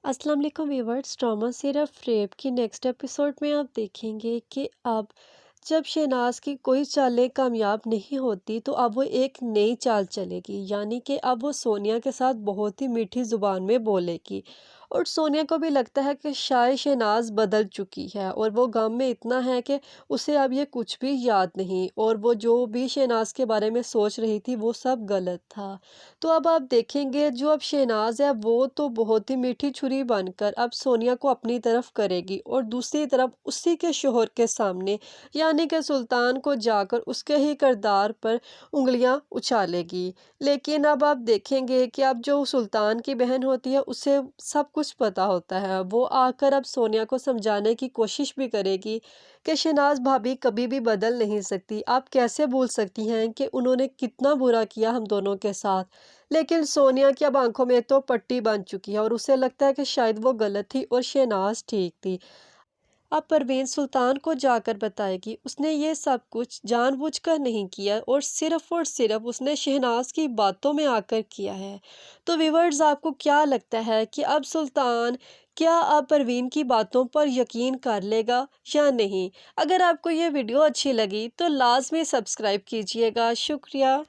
अस्सलाम वालेकुम viewers. Drama serial फ्रेब की नेक्स्ट एपिसोड में आप देखेंगे कि अब जब शहनाज की कोई चालें कामयाब नहीं होती तो अब वो एक नई चाल चलेगी, यानी कि अब वो सोनिया के साथ बहुत ही मीठी ज़ुबान में बोलेगी। और सोनिया को भी लगता है कि शायद शहनाज बदल चुकी है और वो गम में इतना है कि उसे अब ये कुछ भी याद नहीं, और वो जो भी शहनाज के बारे में सोच रही थी वो सब गलत था। तो अब आप देखेंगे जो अब शहनाज है वो तो बहुत ही मीठी छुरी बनकर अब सोनिया को अपनी तरफ करेगी, और दूसरी तरफ उसी के शोहर के सामने यानी कि सुल्तान को जाकर उसके ही किरदार पर उंगलियां उछालेगी। लेकिन अब आप देखेंगे कि अब जो सुल्तान की बहन होती है उसे सब कुछ पता होता है। वो आकर अब सोनिया को समझाने की कोशिश भी करेगी कि शहनाज भाभी कभी भी बदल नहीं सकती। आप कैसे भूल सकती हैं कि उन्होंने कितना बुरा किया हम दोनों के साथ। लेकिन सोनिया की अब आंखों में तो पट्टी बन चुकी है और उसे लगता है कि शायद वो गलत थी और शहनाज ठीक थी। अब परवीन सुल्तान को जाकर बताएगी उसने ये सब कुछ जानबूझकर नहीं किया और सिर्फ उसने शहनाज की बातों में आकर किया है। तो व्यूअर्स, आपको क्या लगता है कि अब सुल्तान क्या अब परवीन की बातों पर यकीन कर लेगा या नहीं? अगर आपको ये वीडियो अच्छी लगी तो लाजमी सब्सक्राइब कीजिएगा। शुक्रिया।